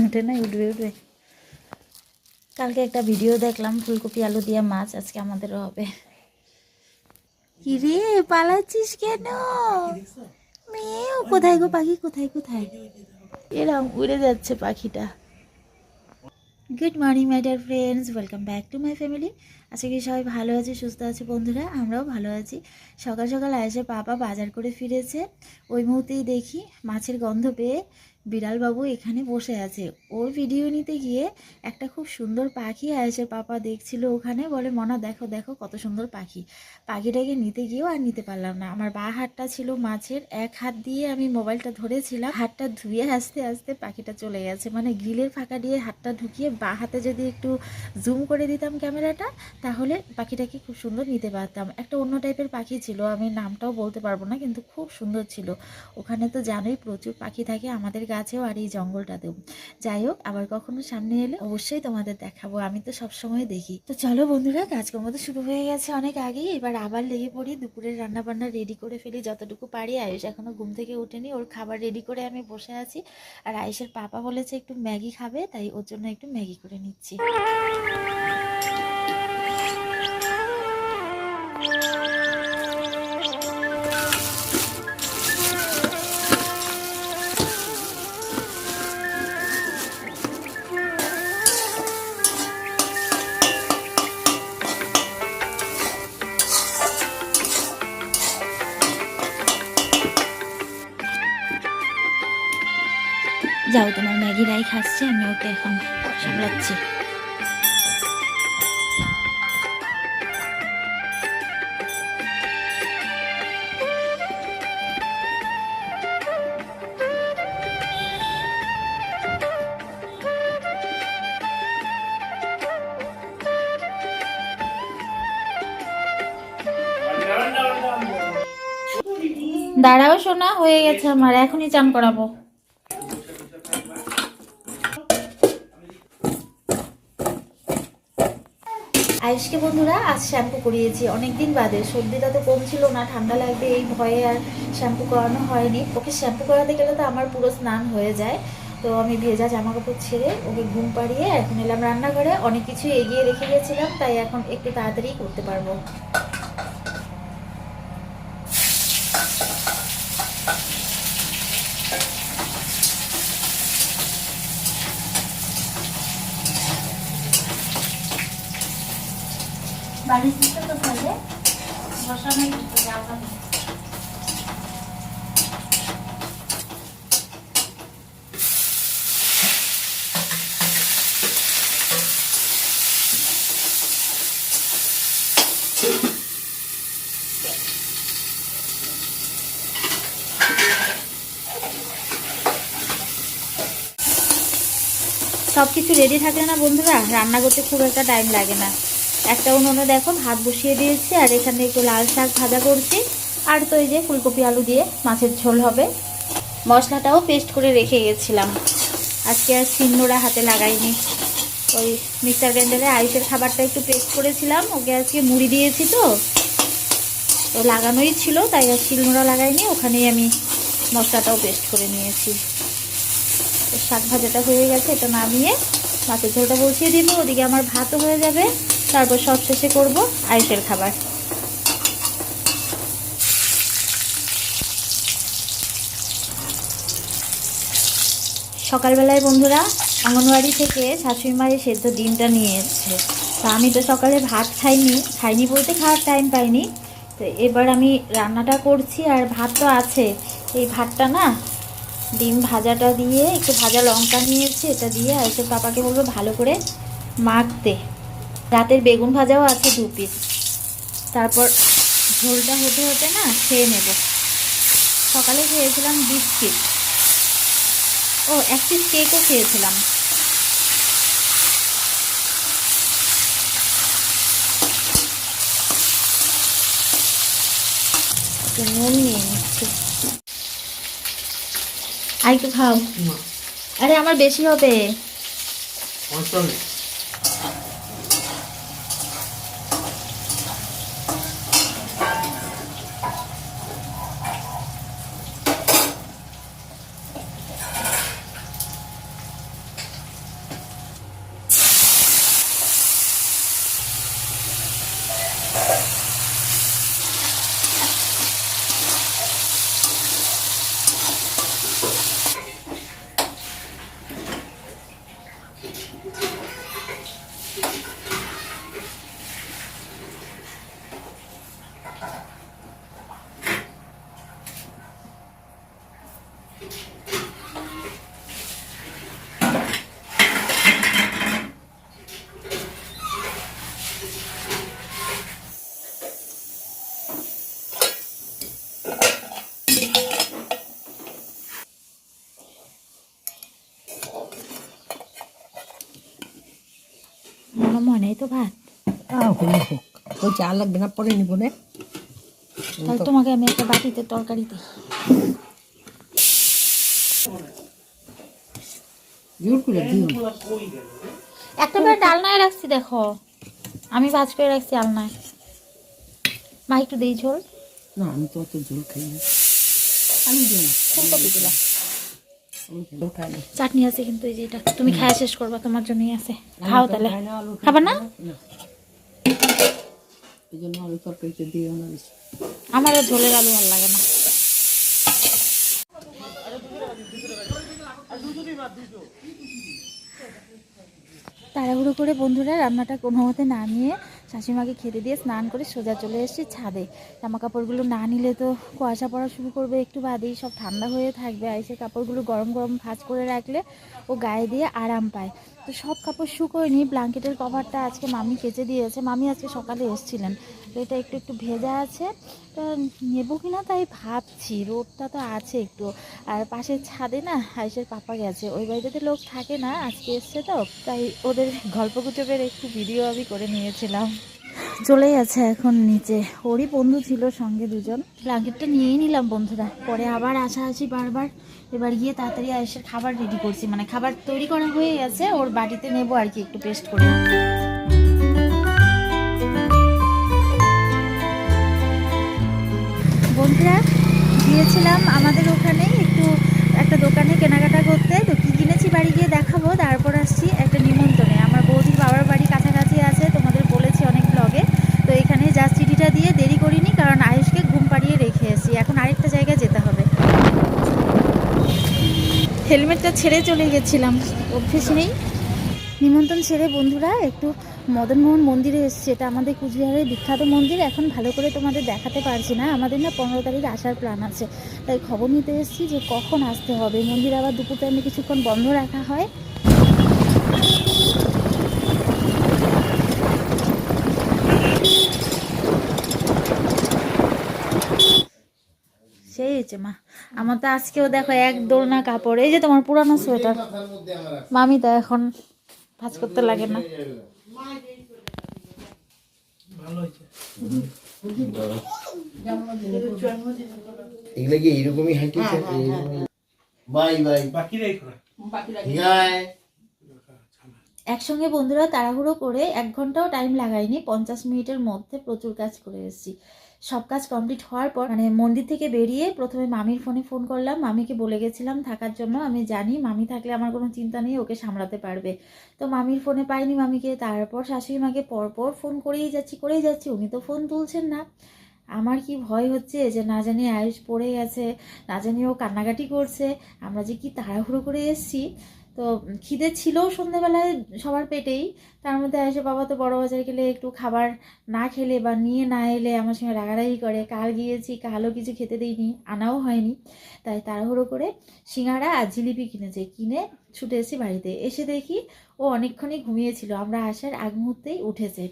উঠে না, উঠবে উঠবে। কালকে একটা ভিডিও দেখলাম ফুলকপি আলু দিয়ে মাছ, আজকে আমাদেরও হবে। কি রে পালাচ্ছিস কেন? মেয়েও কোথায় গো পাখি, কোথায় কোথায়? এরম উড়ে যাচ্ছে পাখিটা। Good morning my dear friends, welcome back to my family. আজকে কি সবাই ভালো আছে, সুস্থ আছে বন্ধুরা? আমরাও ভালো আছি। সকাল সকাল এসে পাপা বাজার করে ফিরেছে, ওই মুহূর্তেই দেখি মাছের গন্ধ পেয়ে বিড়ালবাবু এখানে বসে আছে। ওর ভিডিও নিতে গিয়ে একটা খুব সুন্দর পাখি এসে পাপা দেখছিল ওখানে, বলে মনা দেখো দেখো কত সুন্দর পাখি। পাখিটাকে নিতে গিয়েও আর নিতে পারলাম না। আমার বা হাতটা ছিল মাছের, এক হাত দিয়ে আমি মোবাইলটা ধরেছিলাম, হাতটা ধুয়ে আস্তে আস্তে পাখিটা চলে গেছে। মানে গ্রিলের ফাঁকা দিয়ে হাতটা ঢুকিয়ে বা হাতে যদি একটু জুম করে দিতাম ক্যামেরাটা, তাহলে পাখিটাকে খুব সুন্দর নিতে পারতাম। একটা অন্য টাইপের পাখি ছিল, আমি নামটাও বলতে পারবো না, কিন্তু খুব সুন্দর ছিল। ওখানে তো জানোই প্রচুর পাখি থাকে আমাদের গাছেও আর এই জঙ্গলটাতেও। যাই হোক, আবার কখনো সামনে এলে অবশ্যই তোমাদের দেখাবো, আমি তো সবসময় দেখি। তো চলো বন্ধুরা, কাজকর্ম তো শুরু হয়ে গেছে অনেক আগেই, এবার আবার লেগে পড়ি। দুপুরের রান্না বান্না রেডি করে ফেলি যতটুকু পারি। আয়ুষ এখনো ঘুম থেকে উঠেনি, ওর খাবার রেডি করে আমি বসে আছি। আর আয়ুষের পাপা বলেছে একটু ম্যাগি খাবে, তাই ওর জন্য একটু ম্যাগি করে নিচ্ছি। যাও, তোমার ম্যাগি রাই খাচ্ছে, আমি ওকে এখন সামলাচ্ছি। দাঁড়াও সোনা, হয়ে গেছে আমার, এখনই চান করাবো। আয়ুষকে বন্ধুরা আজ শ্যাম্পু করিয়েছি অনেকদিন বাদে। সর্দিটা তো কম ছিল না, ঠান্ডা লাগবে এই ভয়ে আর শ্যাম্পু করানো হয়নি। ওকে শ্যাম্পু করাতে গেলে তো আমার পুরো স্নান হয়ে যায়। তো আমি ভেজা জামা কাপড় ছেড়ে ওকে ঘুম পাড়িয়ে এখন এলাম রান্নাঘরে। অনেক কিছু এগিয়ে রেখে গেছিলাম, তাই এখন একটু তাড়াতাড়ি করতে পারবো। বাড়ির দিকে তো থাকে বসানো কিন্তু যাওয়া নেই। সব কিছু রেডি থাকলে না বন্ধুরা, রান্না করতে খুব একটা টাইম লাগে না। একটা উনুনে দেখো ভাত বসিয়ে দিয়েছি, আর এখানে একটু লাল শাক ভাজা করছি। আর তো এই যে ফুলকপি আলু দিয়ে মাছের ঝোল হবে। মশলাটাও পেস্ট করে রেখে গেছিলাম, আজকে আর শিলনোড়া হাতে লাগাইনি। ওই মিক্সার গ্রাইন্ডারে আয়ুষের খাবারটা একটু পেস্ট করেছিলাম, ওকে আজকে মুড়ি দিয়েছি তো লাগানোই ছিল, তাই আর শিলনোড়া লাগাইনি, ওখানেই আমি মশলাটাও পেস্ট করে নিয়েছি। শাক ভাজাটা হয়ে গেছে, এটা নামিয়ে মাছের ঝোলটা বসিয়ে দিব। ওদিকে আমার ভাতও হয়ে যাবে, তারপর সব শেষে করব আয়ুষের খাবার। সকালবেলায় বন্ধুরা অঙ্গনওয়াড়ি থেকে শাশুড়ি মা সেদ্ধ ডিমটা নিয়ে এসেছে। তা আমি তো সকালে ভাত খাইনি বলতে খাওয়ার টাইম পাইনি। তো এবার আমি রান্নাটা করছি, আর ভাত তো আছে। এই ভাতটা না ডিম ভাজাটা দিয়ে একটু ভাজা লঙ্কা নিয়েছি, এটা দিয়ে আয়ুষের পাপাকে বলবো ভালো করে মাখতে। রাতের বেগুন ভাজাও আছে 2 পিস। তারপর ঝোলটা হতে হতে না খেয়ে নেব। সকালে খেয়েছিলাম বিস্কিট, 1 পিস কেকও খেয়েছিলাম। নুন নিয়ে নিচ্ছি, আর একটু খাও। আরে আমার বেশি হবে। মনে নেই তো ভাত, ওই চা লাগবে না, পরে নিব না। তাহলে তোমাকে আমি একটা বাটিতে তরকারি দিই। জোর করে দিও। একটা বার ডালনায় রাখছি, দেখো আমি ভাজ করে রাখছি আলনায়। মা একটু দিই ঝোল। না আমি তো অত ঝোল খাই না। আমি দিও না, ফুলকপি দিলাম। আমি ঝোল খাই না। চাটনি আছে কিন্তু এই যে এটা তুমি খাওয়া শেষ করবা, তোমার জন্যই আছে। খাও তাহলে। খাবার না? এই জন্য আলু তরকারিতে দিও না বেশি। আমারও ঝোলের আলু ভালো লাগে না। তাড়াহুড়ো করে বন্ধুরা রান্নাটা কোনো মতে নামিয়ে শাশুড়িমাকে খেতে দিয়ে স্নান করে সোজা চলে এসেছি ছাদে। জামা কাপড়গুলো না নিলে তো কুয়াশা পড়া শুরু করবে একটু বাদেই, সব ঠান্ডা হয়ে থাকবে। আর সেই কাপড়গুলো গরম গরম ভাঁজ করে রাখলে ও গায়ে দিয়ে আরাম পায়। তো সব কাপড় শুকোয়নি, ব্ল্যাঙ্কেটের কভারটা আজকে মামি কেচে দিয়েছে। মামি আজকে সকালে এসেছিলেন, তো এটা একটু একটু ভেজা আছে, তো নেবো কিনা তাই ভাবছি। রোদটা তো আছে একটু। আর পাশের ছাদে না আয়েশের পাপা গেছে, ওই বাড়িতে লোক থাকে না, আজকে এসছে তো, তাই ওদের গল্পগুজবের একটু ভিডিও আমি করে নিয়েছিলাম। চলেই আছে এখন নিচে, ওরই বন্ধু ছিল সঙ্গে দুজন। ব্ল্যাঙ্কেটটা নিয়েই নিলাম বন্ধুরা, পরে আবার আসাআসি বারবার। এবার গিয়ে তাড়াতাড়ি আয়েশের খাবার রেডি করছি, মানে খাবার তৈরি করা হয়ে গেছে, ওর বাড়িতে নেবো আর কি একটু পেস্ট করে। বন্ধুরা গিয়েছিলাম আমাদের ওখানেই একটু একটা দোকানে কেনাকাটা করতে, তো কী কিনেছি বাড়ি গিয়ে দেখাবো। তারপর আসছি একটা নিমন্ত্রণে, আমার বৌদির বাবার বাড়ি কাছাকাছি আছে, তোমাদের বলেছি অনেক ব্লগে। তো এখানে যা চিঠিটা দিয়ে দেরি করিনি, কারণ আয়ুষকে ঘুম পাড়িয়ে রেখে এসেছি, এখন আরেকটা জায়গায় যেতে হবে। হেলমেটটা ছেড়ে চলে গেছিলাম, অভ্যেস নেই। নিমন্ত্রণ সেরে বন্ধুরা একটু মদনমোহন মন্দিরে এসেছে, এটা আমাদের কুচবিহারের বিখ্যাত মন্দির। এখন ভালো করে তোমাদের দেখাতে পারছি না, আমাদের না 15 তারিখ আসার প্ল্যান আছে, তাই খবর নিতে এসেছি যে কখন আসতে হবে। মন্দির আবার দুপুর টাইমে কিছুক্ষণ বন্ধ রাখা হয়। সেই হয়েছে মা, আমার তো আজকেও দেখো এক দোলনা কাপড়, এই যে তোমার পুরানো সোয়েটার মামি তো এখন ভাঁজ করতে লাগে না। এগুলা কি এরকমই হাঁটিয়েছে? বাই বাই বাকি একসঙ্গে বন্ধুরা তাড়াহুড়ো করে 1 ঘন্টাও টাইম লাগায়নি, 50 মিনিটের মধ্যে প্রচুর কাজ করে এসেছি। সব কাজ কমপ্লিট হওয়ার পর মানে মন্দির থেকে বেরিয়ে প্রথমে মামির ফোন করলাম, মামিকে বলে গেছিলাম থাকার জন্য, আমি জানি মামি থাকলে আমার কোনো চিন্তা নেই, ওকে সামলাতে পারবে। তো মামির ফোনে পাইনি মামিকে, তারপর শাশুড়ি মাকে পরপর ফোন করেই যাচ্ছি, উনি তো ফোন তুলছেন না। আমার কি ভয় হচ্ছে যে না জানি আয়ুষ পড়ে গেছে, না জানি ও কান্নাকাটি করছে, আমরা যে কি তাড়াহুড়ো করে এসেছি। তো খিদে ছিল সন্ধ্যেবেলায় সবার পেটেই, তার মধ্যে আয়ুষে বাবা তো বড় বাজার গেলে একটু খাবার না খেলে বা নিয়ে না এলে আমার সঙ্গে রাগারাগি করে। কাল গিয়েছি, কালও কিছু খেতে দিইনি, আনাও হয়নি, তাই তাড়াহুড়ো করে সিঙ্গাড়া আর জিলিপি কিনে ছুটে এসেছি বাড়িতে। এসে দেখি ও অনেকক্ষণই ঘুমিয়েছিল, আমরা আসার আগ মুহূর্তেই উঠেছে।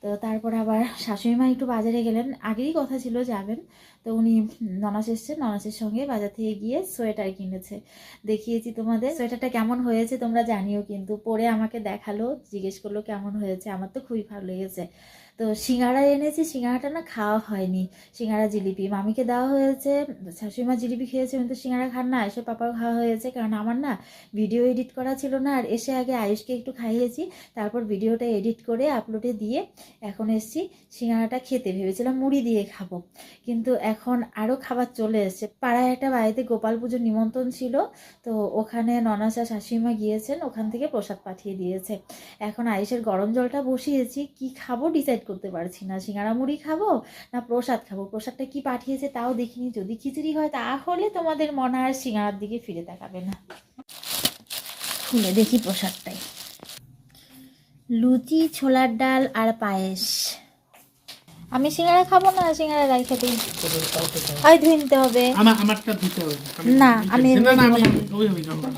তো তারপর আবার শাশুড়ি মা একটু বাজারে গেলেন, আগেই কথা ছিল যাবেন, তো উনি ননাস এসছে, ননাসের সঙ্গে বাজার থেকে গিয়ে সোয়েটার কিনেছে। দেখিয়েছি তোমাদের, সোয়েটারটা কেমন হয়েছে তোমরা জানিও, কিন্তু পরে আমাকে দেখালো, জিজ্ঞেস করলো কেমন হয়েছে, আমার তো খুবই ভালো লেগেছে। তো সিঙ্গাড়া এনেছি, সিঙ্গাড়াটা না খাওয়া হয়নি, সিঙ্গাড়া জিলিপি মামিকে দেওয়া হয়েছে, শাশুড়ি মা জিলিপি খেয়েছে, উনি তো সিঙ্গাড়া খান না, এসে পাপাও খাওয়া হয়েছে, কারণ আমার না ভিডিও এডিট করা ছিল না। আর এসে আগে আয়ুষকে একটু খাইয়েছি, তারপর ভিডিওটা এডিট করে আপলোডে দিয়ে এখন এসছি সিঙ্গাড়াটা খেতে। ভেবেছিলাম মুড়ি দিয়ে খাবো, কিন্তু এখন আরও খাবার চলে এসছে। পাড়ায় একটা বাড়িতে গোপাল পুজোর নিমন্ত্রণ ছিল, তো ওখানে ননাসা শাশুড়িমা গিয়েছেন, ওখান থেকে প্রসাদ পাঠিয়ে দিয়েছে। এখন আয়ুষের গরম জলটা বসিয়েছি, কি খাবো ডিসাইড করতে পারছি না, সিঙ্গাড়া মুড়ি খাবো না প্রসাদ খাবো। প্রসাদটা কি পাঠিয়েছে তাও দেখিনি, যদি খিচুড়ি হয় তাহলে তোমাদের মনে আর সিঙ্গাড়ার দিকে ফিরে তাকাবে না। খুলে দেখি প্রসাদটাই, লুচি, ছোলার ডাল আর পায়েস। আমি সিঙ্গারা খাবো না, সিঙ্গারা রাইখে দিই। আই ধুয়ে নিতে হবে। আমারটা দিতে হবে না আমি না না ধুবো আমি না। ওই আমি খাবো না।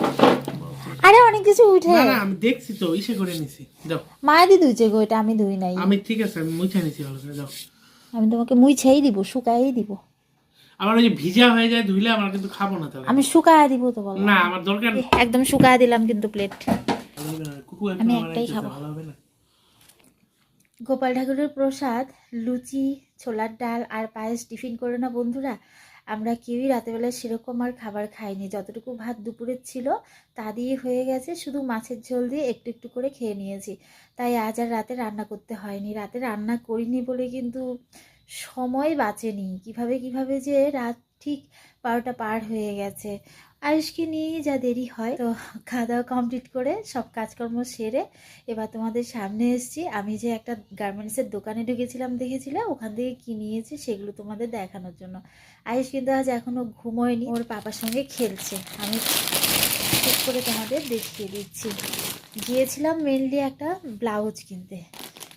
আরে অনেক কিছু উঠে না না আমি দেখছি তো ইসে করে নিছি যাও মায়েরই ধুইছে গো, এটা আমি ধুই নাই। আমি ঠিক আছে আমি মুছে নিছি ভালো করে যাও আমি তোমাকে মুছেই দিব, শুকাই দিব। আমার ওই যে ভিজা হয়ে যায় ধুইলে আমার কিন্তু খাবো না তাহলে আমি শুকায় দিব তো বলো। না আমার দরকার নেই একদম শুকায় দিলাম কিন্তু প্লেট। কুকু একদম আমি আমার একটাই একটু খাবো। ভালো হবে না গোপাল ঠাকুরের প্রসাদ লুচি, ছোলার ডাল আর পায়েস টিফিন করে না বন্ধুরা, আমরা কেউই রাতেবেলায় সেরকম আর খাবার খাইনি। যতটুকু ভাত দুপুরের ছিল তা দিয়ে হয়ে গেছে, শুধু মাছের ঝোল দিয়ে একটু একটু করে খেয়ে নিয়েছি। তাই আজ আর রাতে রান্না করতে হয়নি। রাতে রান্না করিনি বলে কিন্তু সময় বাঁচেনি। কিভাবে যে রাত ঠিক 12টা পার হয়ে গেছে। আয়ুষকে নিয়েই যা দেরি হয়। তো খাওয়া দাওয়া কমপ্লিট করে সব কাজকর্ম সেরে এবার তোমাদের সামনে এসেছি। আমি যে একটা গার্মেন্টসের দোকানে ঢুকেছিলাম, দেখেছিলে, ওখান থেকে কি নিয়েছি সেগুলো তোমাদের দেখানোর জন্য। আয়ুষ কিন্তু আজ এখনো ঘুমোয়নি, ওর পাপার সঙ্গে খেলছে। আমি ঠিক করে তোমাদের দেখিয়ে দিচ্ছি। গিয়েছিলাম মেনলি একটা ব্লাউজ কিনতে,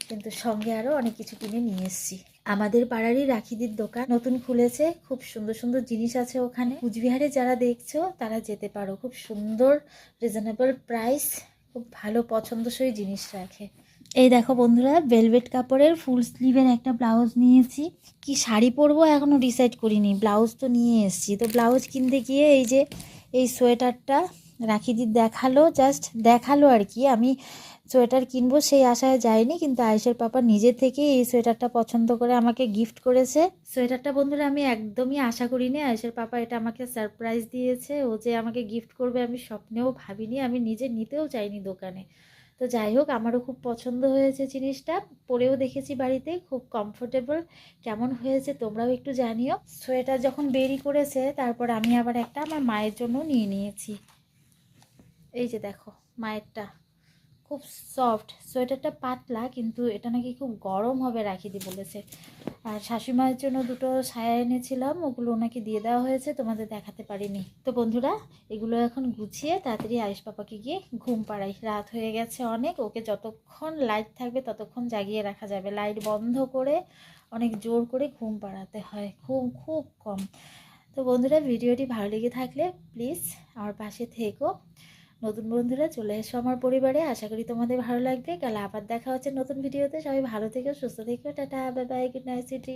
কিন্তু সঙ্গে আরও অনেক কিছু কিনে নিয়ে এসেছি। আমাদের পাড়ারই রাখিদির দোকান নতুন খুলেছে, খুব সুন্দর সুন্দর জিনিস আছে ওখানে। কুচবিহারে যারা দেখছো তারা যেতে পারো, খুব সুন্দর রিজনেবল প্রাইস, খুব ভালো পছন্দসই জিনিস রাখে। এই দেখো বন্ধুরা, ভেলভেট কাপড়ের ফুল স্লিভের একটা ব্লাউজ নিয়েছি। কি শাড়ি পরবো এখনও ডিসাইড করিনি, ব্লাউজ তো নিয়ে এসেছি। তো ব্লাউজ কিনতে গিয়ে এই যে এই সোয়েটারটা রাখিদির দেখালো, জাস্ট দেখালো আর কি। আমি সোয়েটার কিনবো সেই আশায় যাইনি, কিন্তু আয়েশের পাপা নিজে থেকে এই সোয়েটারটা পছন্দ করে আমাকে গিফট করেছে। সোয়েটারটা বন্ধুরা আমি একদমই আশা করিনি, আয়েশের পাপা এটা আমাকে সারপ্রাইজ দিয়েছে। ও যে আমাকে গিফট করবে আমি স্বপ্নেও ভাবিনি, আমি নিজে নিতেও চাইনি দোকানে। তো যাই হোক, আমারও খুব পছন্দ হয়েছে জিনিসটা, পরেও দেখেছি বাড়িতে, খুব কমফোর্টেবল। কেমন হয়েছে তোমরাও একটু জানিও। সোয়েটার যখন বেরি করেছে তারপর আমি আবার একটা আমার মায়ের জন্য নিয়ে নিয়েছি। এই যে দেখো মায়েরটা, খুব সফট। সোয়েটারটা পাতলা, কিন্তু এটা নাকি খুব গরম হবে রাখিদি বলেছে। আর শাশুড়িমায়ের জন্য দুটো সায়া এনেছিলাম, ওগুলো ওনাকে দিয়ে দেওয়া হয়েছে, তোমাদের দেখাতে পারিনি। তো বন্ধুরা এগুলো এখন গুছিয়ে তাড়াতাড়ি আয়ুষ পাপাকে গিয়ে ঘুম পাড়াই। রাত হয়ে গেছে অনেক, ওকে যতক্ষণ লাইট থাকবে ততক্ষণ জাগিয়ে রাখা যাবে। লাইট বন্ধ করে অনেক জোর করে ঘুম পাড়াতে হয়, ঘুম খুব কম। তো বন্ধুরা ভিডিওটি ভালো লেগে থাকলে প্লিজ আমার পাশে থেকো। নতুন বন্ধুরা চলে এসো আমার পরিবারে, আশা করি তোমাদের ভালো লাগবে। কাল আবার দেখা হচ্ছে নতুন ভিডিওতে। সবাই ভালো থেকো, সুস্থ থেকো, tata, bye bye, good night, Sweety.